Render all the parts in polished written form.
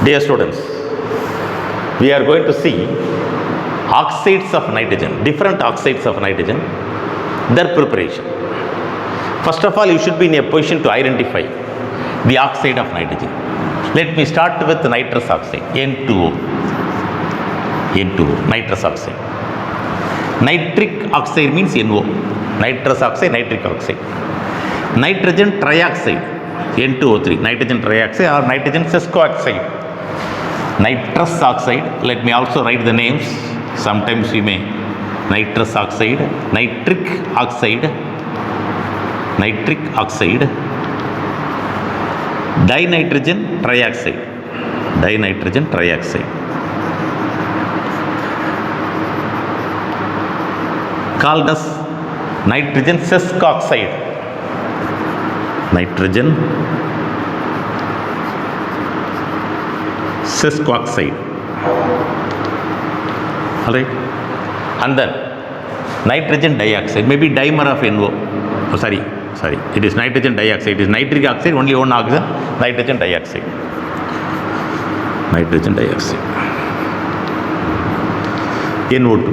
Dear students, we are going to see oxides of nitrogen, different oxides of nitrogen, their preparation. First of all, you should be in a position to identify the oxide of nitrogen. Let me start with nitrous oxide, N2O, nitrous oxide. Nitric oxide means NO, nitrous oxide, nitric oxide. Nitrogen trioxide, N2O3, nitrogen trioxide or nitrogen sesquioxide. Nitrous oxide, let me also write the names, sometimes we may. Nitrous oxide, nitric oxide, dinitrogen trioxide, called as nitrogen sesquioxide, alright, and then nitrogen dioxide, maybe dimer of NO. Oh, sorry, it is nitrogen dioxide. It is nitric oxide, only one oxygen, nitrogen dioxide. NO2.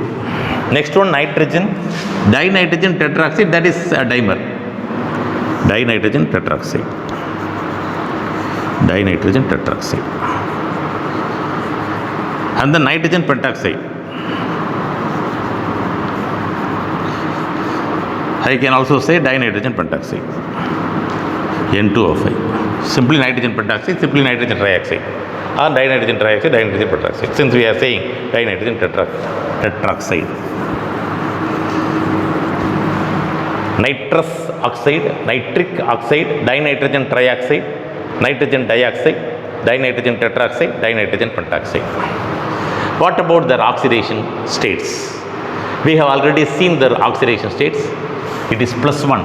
Next one, dinitrogen tetroxide, that is a dimer. Dinitrogen tetroxide. And the nitrogen pentoxide. I can also say dinitrogen pentoxide, N2O5. Simply nitrogen pentoxide, simply nitrogen trioxide, or dinitrogen trioxide, dinitrogen pentoxide. Since we are saying dinitrogen tetroxide. Nitrous oxide, nitric oxide, dinitrogen trioxide, nitrogen dioxide, dinitrogen tetroxide, dinitrogen pentoxide. What about their oxidation states? We have already seen their oxidation states. It is +1.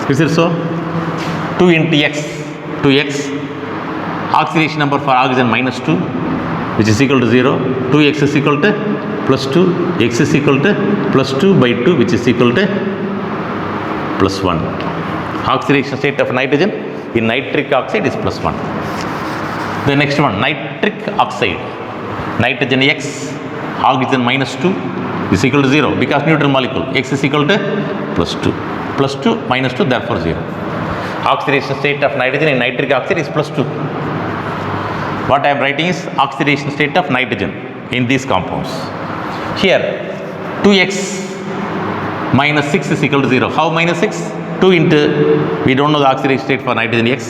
Is it so? 2 into X. Oxidation number for oxygen -2, which is equal to 0. 2X is equal to +2. X is equal to +2 by 2, which is equal to +1. Oxidation state of nitrogen in nitric oxide is +1. The next one, nitric oxide. Nitrogen X, oxygen -2 is equal to 0 because neutral molecule. X is equal to +2. +2 -2, therefore 0. Oxidation state of nitrogen in nitric oxide is +2. What I am writing is oxidation state of nitrogen in these compounds. Here, 2X -6 is equal to 0. How -6? 2 into, we don't know the oxidation state for nitrogen X.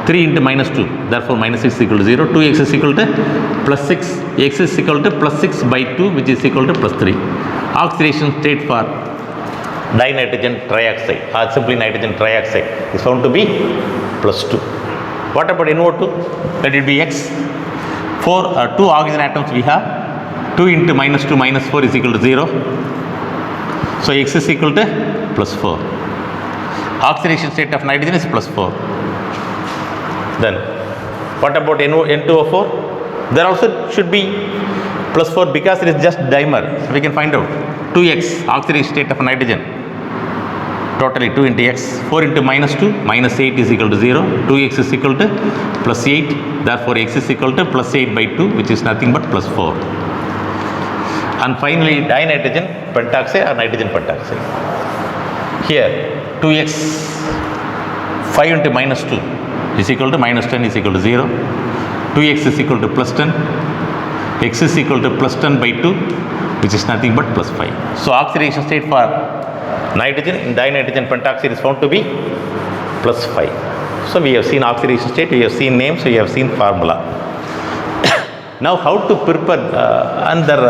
3 into -2, therefore -6 is equal to 0. 2X is equal to +6. X is equal to +6 by 2, which is equal to +3. Oxidation state for dinitrogen trioxide or simply nitrogen trioxide is found to be +2. What about NO2? Let it be X. 2 oxygen atoms we have. 2 into -2 -4 is equal to 0. So X is equal to +4. Oxidation state of nitrogen is +4. Then what about N2O4? There also should be +4 because it is just dimer. So we can find out 2X oxidation state of nitrogen. Totally 2 into X. 4 into -2, -8 is equal to 0. 2X is equal to +8. Therefore X is equal to +8 by 2, which is nothing but +4. And finally dinitrogen pentoxide or nitrogen pentoxide. Here 2X 5 into -2 is equal to -10 is equal to 0. 2X is equal to +10. X is equal to +10 by 2, which is nothing but +5. So oxidation state for nitrogen in dinitrogen pentoxide is found to be +5. So we have seen oxidation state, we have seen names, we have seen formula. Now how to prepare under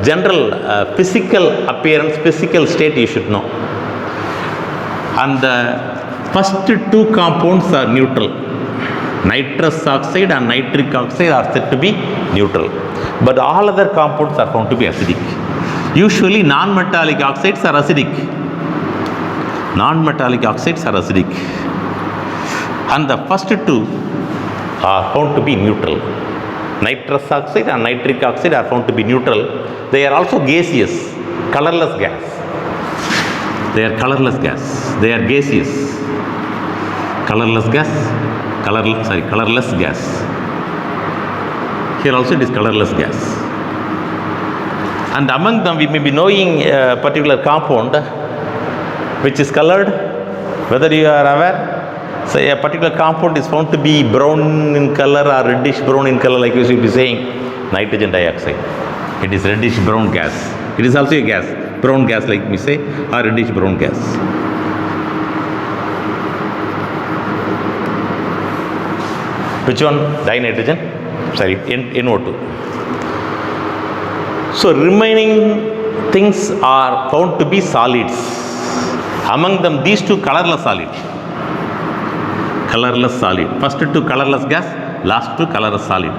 general physical appearance, physical state you should know. And the first 2 compounds are neutral. Nitrous oxide and nitric oxide are said to be neutral. But all other compounds are found to be acidic. Usually non-metallic oxides are acidic. And the first 2 are found to be neutral. Nitrous oxide and nitric oxide are found to be neutral. They are also gaseous, colorless gas. They are gaseous. colorless gas. Here also it is colorless gas. And among them we may be knowing a particular compound which is colored. Whether you are aware, say a particular compound is found to be brown in color or reddish brown in color, like you should be saying nitrogen dioxide. It is reddish brown gas. It is also a gas, brown gas like we say, or reddish brown gas. Which one? Dinitrogen, sorry, NO2. So remaining things are found to be solids. Among them, these two colorless solid. Colorless solid. First two colorless gas, last two colorless solid.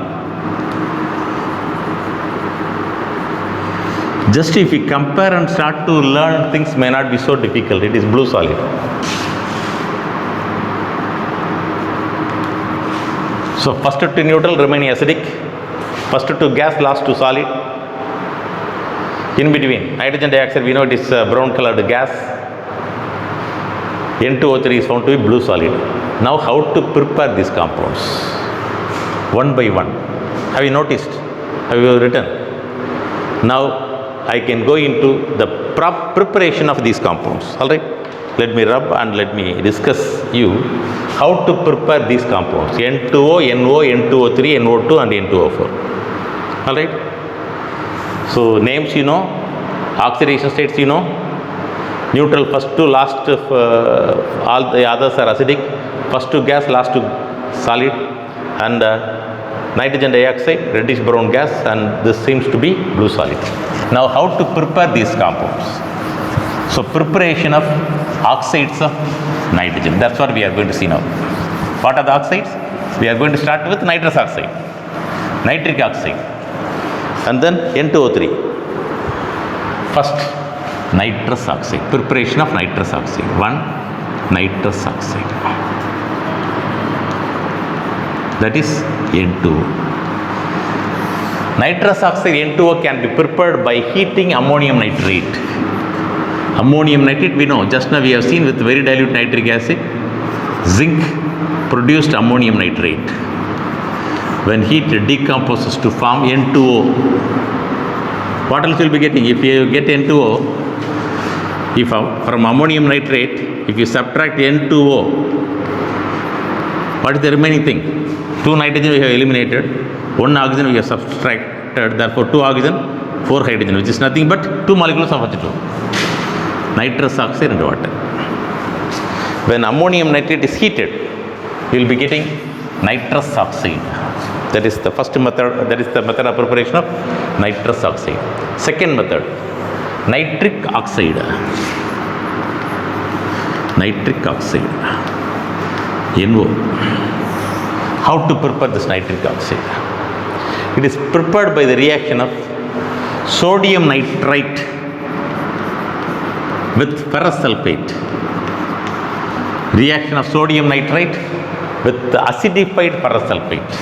Just if we compare and start to learn, things may not be so difficult. It is blue solid. So first two neutral, remaining acidic. First two gas, last two solid. In between, nitrogen dioxide, we know it is brown colored gas. N2O3 is found to be blue solid. Now how to prepare these compounds? One by one. Have you noticed? Have you written? Now I can go into the preparation of these compounds. Alright? Let me rub and let me discuss you how to prepare these compounds. N2O, NO, N2O3, NO2 and N2O4. Alright? So names you know, oxidation states you know, neutral first two, last all the others are acidic, first two gas, last two solid, and nitrogen dioxide, reddish brown gas, and this seems to be blue solid. Now how to prepare these compounds? So preparation of oxides of nitrogen, that's what we are going to see now. What are the oxides? We are going to start with nitrous oxide, nitric oxide, and then N2O3. First, nitrous oxide, preparation of nitrous oxide. One, nitrous oxide, that is N2O. Nitrous oxide N2O can be prepared by heating ammonium nitrate. Ammonium nitrate we know, just now we have seen with very dilute nitric acid, zinc produced ammonium nitrate. When heat decomposes to form N2O, what else you will be getting? If you get N2O, if from ammonium nitrate, if you subtract N2O, what is the remaining thing? 2 nitrogen we have eliminated, 1 oxygen we have subtracted, therefore 2 oxygen, 4 hydrogen, which is nothing but 2 molecules of H2O. Nitrous oxide and water. When ammonium nitrate is heated, you will be getting nitrous oxide. That is the first method, that is the method of preparation of nitrous oxide. Second method, nitric oxide. Nitric oxide, NO. How to prepare this nitric oxide? It is prepared by the reaction of sodium nitrite with ferrous sulfate. Reaction of sodium nitrite with acidified ferrous sulfate.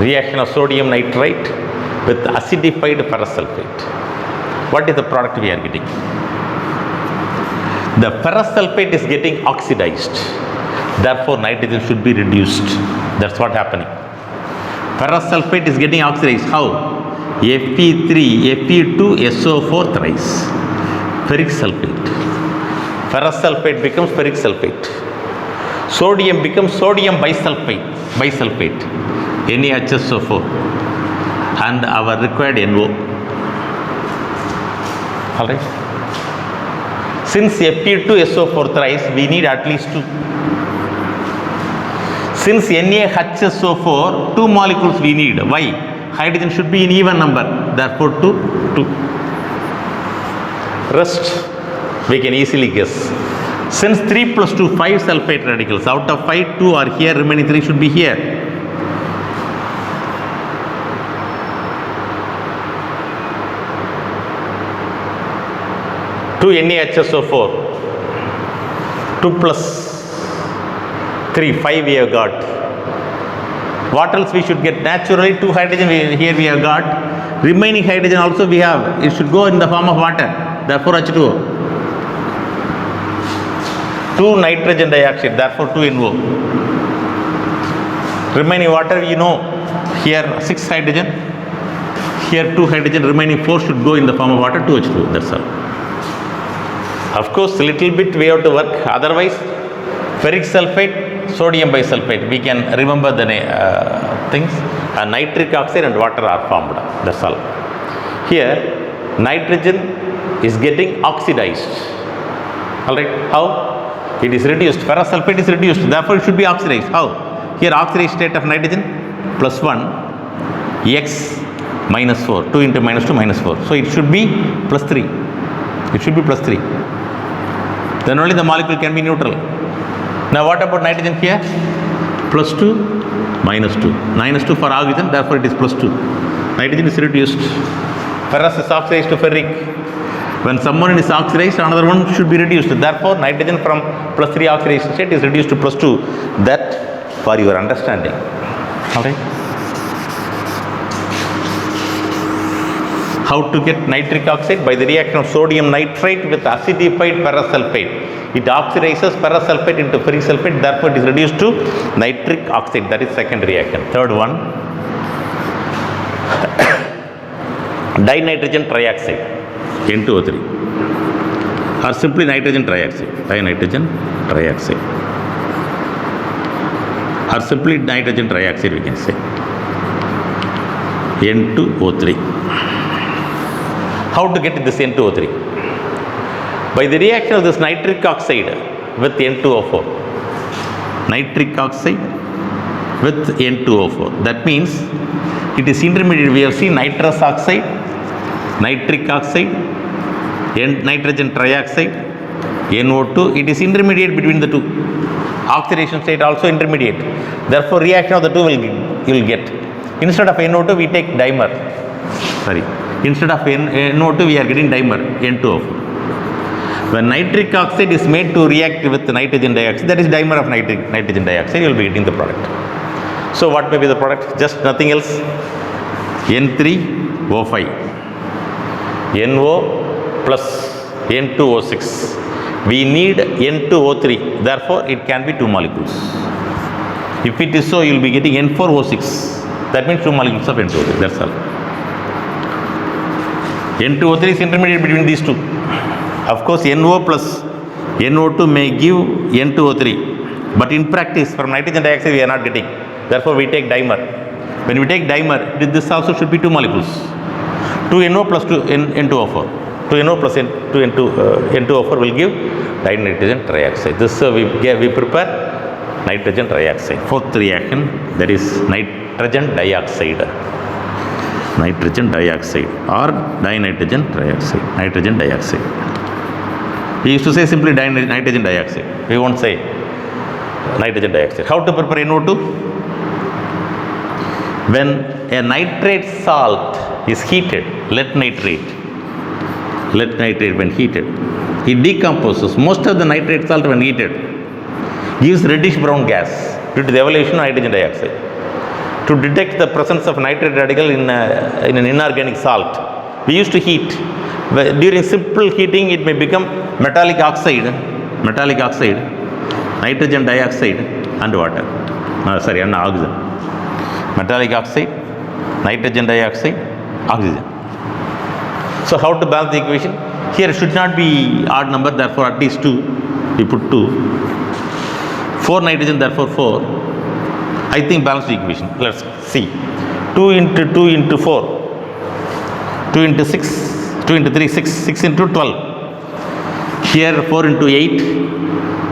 Reaction of sodium nitrite with acidified ferrous sulfate. What is the product we are getting? The ferrous sulfate is getting oxidized. Therefore, nitrogen should be reduced. That's what happening. Ferrous sulfate is getting oxidized. How? Fe3, Fe2SO4 thrice. Ferric sulfate. Ferrous sulfate becomes ferric sulfate. Sodium becomes sodium bisulfate. NaHSO4 and our required NO. Alright. Since Fe2SO4 thrice, we need at least 2. Since NaHSO4, 2 molecules we need. Why? Hydrogen should be in even number. Therefore, 2. Rest we can easily guess. Since 3 plus 2, 5 sulfate radicals. Out of 5, 2 are here, remaining 3 should be here. 2 NaHSO4, 2 plus 3, 5 we have got. What else we should get? Naturally 2 hydrogen here we have got. Remaining hydrogen also we have. It should go in the form of water. Therefore H2O. 2 nitrogen dioxide, therefore 2 NO. Remaining water, you know, here 6 hydrogen, here 2 hydrogen, remaining 4 should go in the form of water, 2H2, that's all. Of course, little bit we have to work, otherwise ferric sulfate, sodium bisulfate, we can remember the things, nitric oxide and water are formed, that's all. Here nitrogen is getting oxidized, alright. How? It is reduced, ferrous sulfate is reduced, therefore it should be oxidized. How? Here oxidation state of nitrogen plus 1 x minus 4, 2 into minus 2 minus 4, so it should be plus 3, it should be plus 3, then only the molecule can be neutral. Now what about nitrogen here? Plus 2 minus 2, minus 2 for oxygen, therefore it is plus 2. Nitrogen is reduced, ferrous is oxidized to ferric. When someone is oxidized, another one should be reduced, therefore nitrogen from plus 3 oxidation state is reduced to plus 2. That for your understanding, alright. How to get nitric oxide? By the reaction of sodium nitrate with acidified ferrous sulfate. It oxidizes ferrous sulfate into ferric sulfate, therefore it is reduced to nitric oxide. That is second reaction. Third one, dinitrogen trioxide, N2O3, or simply nitrogen trioxide, dinitrogen trioxide, or simply nitrogen trioxide, we can say N2O3. How to get this N2O3? By the reaction of this nitric oxide with N2O4. Nitric oxide with N2O4. That means it is intermediate. We have seen nitrous oxide, nitric oxide, nitrogen trioxide, NO2. It is intermediate between the two. Oxidation state also intermediate. Therefore, reaction of the two you will get. Instead of NO2, we take dimer. Sorry. Instead of NO2, we are getting dimer, N2O4. When nitric oxide is made to react with nitrogen dioxide, that is dimer of nitrogen dioxide, you will be getting the product. So what may be the product? Just nothing else. N3O5, NO plus N2O6. We need N2O3, therefore it can be 2 molecules. If it is so, you will be getting N4O6. That means 2 molecules of N2O3, that's all. N2O3 is intermediate between these two. Of course, NO plus NO2 may give N2O3, but in practice, from nitrogen dioxide, we are not getting. Therefore, we take dimer. When we take dimer, this also should be 2 molecules. 2NO plus 2N2O4. 2NO plus N2O4 will give dinitrogen trioxide. This we prepare nitrogen trioxide. Fourth reaction, that is nitrogen dioxide. Nitrogen dioxide or dinitrogen trioxide. Nitrogen dioxide. We used to say simply nitrogen dioxide. We won't say nitrogen dioxide. How to prepare NO2? When a nitrate salt is heated, lead nitrate when heated, it decomposes. Most of the nitrate salt when heated gives reddish brown gas due to the evolution of nitrogen dioxide. To detect the presence of nitrate radical in an inorganic salt, we used to heat. During simple heating, it may become metallic oxide, nitrogen dioxide and water. And oxygen. Metallic oxide, nitrogen dioxide, oxygen. So how to balance the equation? Here it should not be odd number, therefore at least 2. We put 2. 4 nitrogen, therefore 4. I think balance the equation. Let's see. 2 into 2 into 4. 2 into 6. 2 into 3, 6. 6 into 12. Here 4 into 8.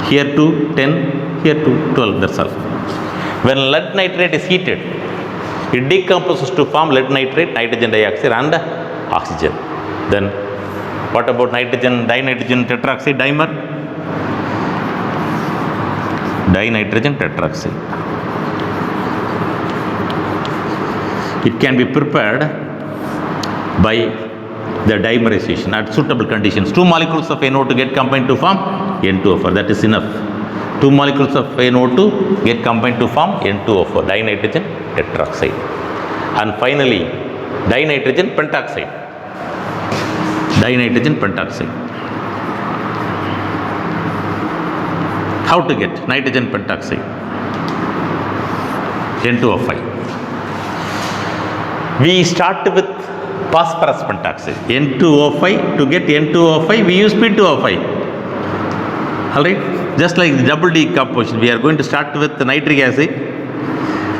Here 2, 10. Here 2, 12. That's all. When lead nitrate is heated, it decomposes to form lead nitrate, nitrogen dioxide and oxygen. Then what about dinitrogen tetroxide dimer? Dinitrogen tetroxide. It can be prepared by the dimerization at suitable conditions. 2 molecules of NO2 get combined to form N2O4. That is enough. 2 molecules of NO2 get combined to form N2O4, dinitrogen tetroxide. And finally, dinitrogen pentoxide. Dinitrogen pentoxide. How to get nitrogen pentoxide? N2O5. We start with phosphorus pentoxide. N2O5. To get N2O5, we use P2O5. Alright? Just like the double decomposition, we are going to start with the nitric acid.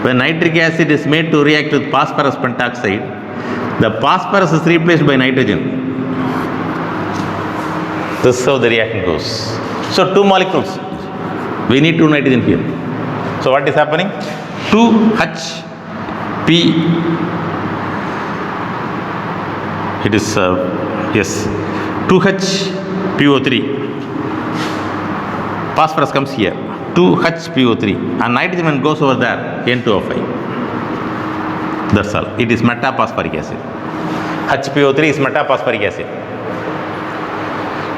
When nitric acid is made to react with phosphorus pentoxide, the phosphorus is replaced by nitrogen. This is how the reaction goes. So, two molecules. We need two nitrogen here. So, what is happening? 2HP. It is, yes, 2HPO3. Phosphorus comes here. 2HPO3. And nitrogen when goes over there, N2O5. That's all. It is metaphosphoric acid. HPO3 is metaphosphoric acid.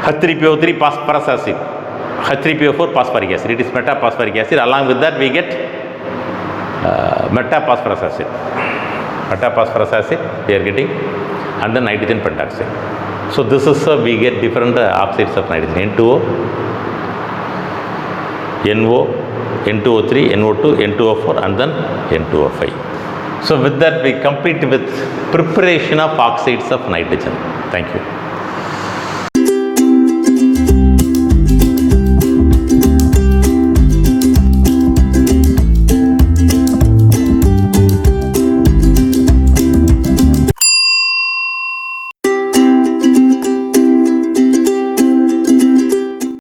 H3PO3 phosphorus acid. H3PO4 phosphoric acid. It is metaphosphoric acid. Along with that, we get metaphosphorus acid. Metaphosphorus acid we are getting, and then nitrogen pentoxide. So this is we get different oxides of nitrogen: N2O, NO, N2O3, NO2, N2O4, and then N2O5. So with that, we complete with preparation of oxides of nitrogen. Thank you.